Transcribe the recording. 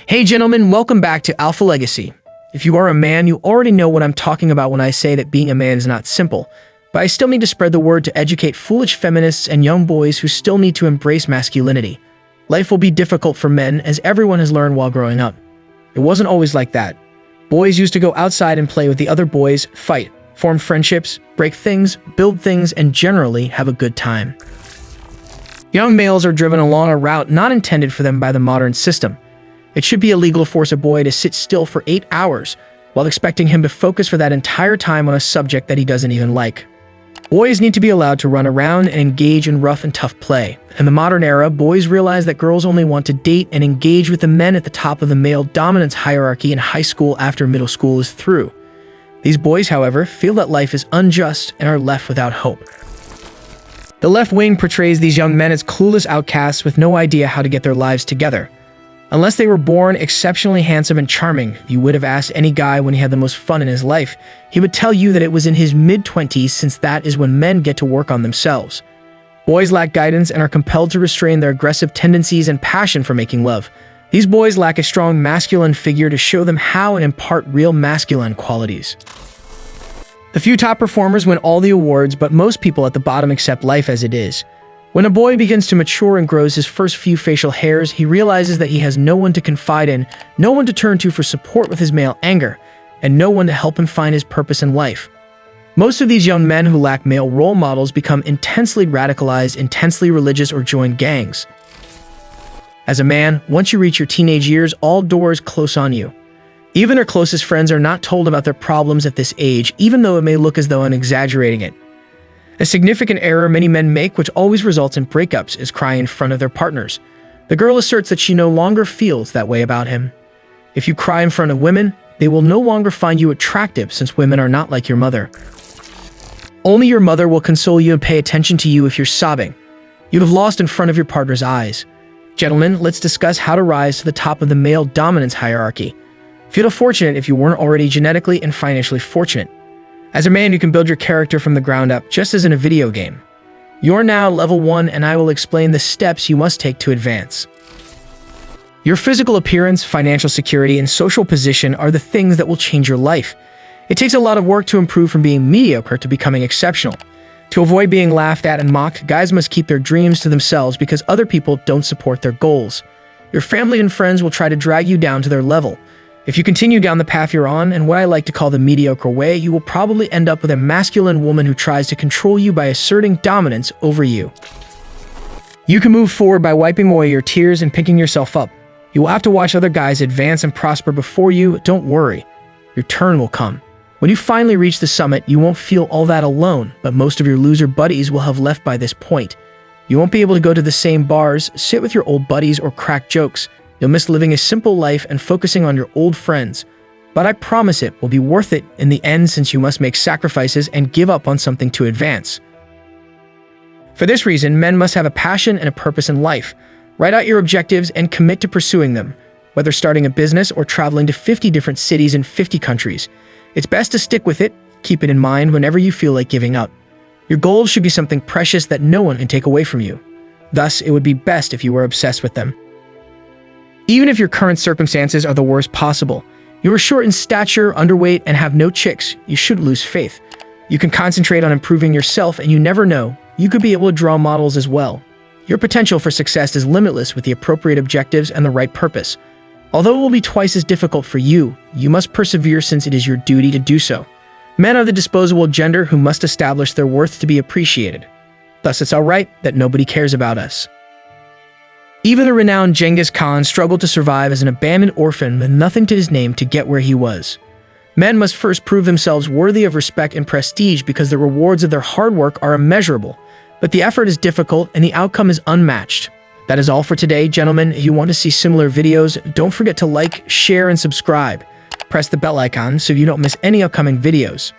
Hey gentlemen, welcome back to Alpha Legacy. If you are a man, you already know what I'm talking about when I say that being a man is not simple. But I still need to spread the word to educate foolish feminists and young boys who still need to embrace masculinity. Life will be difficult for men, as everyone has learned while growing up. It wasn't always like that. Boys used to go outside and play with the other boys, fight, form friendships, break things, build things, and generally have a good time. Young males are driven along a route not intended for them by the modern system. It should be illegal to force a boy to sit still for 8 hours while expecting him to focus for that entire time on a subject that he doesn't even like. Boys need to be allowed to run around and engage in rough and tough play. In the modern era, boys realize that girls only want to date and engage with the men at the top of the male dominance hierarchy in high school after middle school is through. These boys, however, feel that life is unjust and are left without hope. The left wing portrays these young men as clueless outcasts with no idea how to get their lives together. Unless they were born exceptionally handsome and charming, if you would have asked any guy when he had the most fun in his life, he would tell you that it was in his mid-20s, since that is when men get to work on themselves. Boys lack guidance and are compelled to restrain their aggressive tendencies and passion for making love. These boys lack a strong masculine figure to show them how and impart real masculine qualities. The few top performers win all the awards, but most people at the bottom accept life as it is. When a boy begins to mature and grows his first few facial hairs, he realizes that he has no one to confide in, no one to turn to for support with his male anger, and no one to help him find his purpose in life. Most of these young men who lack male role models become intensely radicalized, intensely religious, or join gangs. As a man, once you reach your teenage years, all doors close on you. Even their closest friends are not told about their problems at this age, even though it may look as though I'm exaggerating it. A significant error many men make, which always results in breakups, is crying in front of their partners. The girl asserts that she no longer feels that way about him. If you cry in front of women, they will no longer find you attractive, since women are not like your mother. Only your mother will console you and pay attention to you if you're sobbing. You have lost in front of your partner's eyes. Gentlemen, let's discuss how to rise to the top of the male dominance hierarchy. Feel fortunate if you weren't already genetically and financially fortunate. As a man, you can build your character from the ground up, just as in a video game. You're now level 1, and I will explain the steps you must take to advance. Your physical appearance, financial security, and social position are the things that will change your life. It takes a lot of work to improve from being mediocre to becoming exceptional. To avoid being laughed at and mocked, guys must keep their dreams to themselves because other people don't support their goals. Your family and friends will try to drag you down to their level. If you continue down the path you're on, and what I like to call the mediocre way, you will probably end up with a masculine woman who tries to control you by asserting dominance over you. You can move forward by wiping away your tears and picking yourself up. You will have to watch other guys advance and prosper before you. Don't worry, your turn will come. When you finally reach the summit, you won't feel all that alone, but most of your loser buddies will have left by this point. You won't be able to go to the same bars, sit with your old buddies, or crack jokes. You'll miss living a simple life and focusing on your old friends. But I promise it will be worth it in the end, since you must make sacrifices and give up on something to advance. For this reason, men must have a passion and a purpose in life. Write out your objectives and commit to pursuing them. Whether starting a business or traveling to 50 different cities in 50 countries, it's best to stick with it. Keep it in mind whenever you feel like giving up. Your goals should be something precious that no one can take away from you. Thus, it would be best if you were obsessed with them. Even if your current circumstances are the worst possible, you are short in stature, underweight, and have no chicks, you shouldn't lose faith. You can concentrate on improving yourself, and you never know, you could be able to draw models as well. Your potential for success is limitless with the appropriate objectives and the right purpose. Although it will be twice as difficult for you, you must persevere, since it is your duty to do so. Men are the disposable gender who must establish their worth to be appreciated. Thus, it's alright that nobody cares about us. Even the renowned Genghis Khan struggled to survive as an abandoned orphan with nothing to his name to get where he was. Men must first prove themselves worthy of respect and prestige, because the rewards of their hard work are immeasurable. But the effort is difficult and the outcome is unmatched. That is all for today, gentlemen. If you want to see similar videos, don't forget to like, share, and subscribe. Press the bell icon so you don't miss any upcoming videos.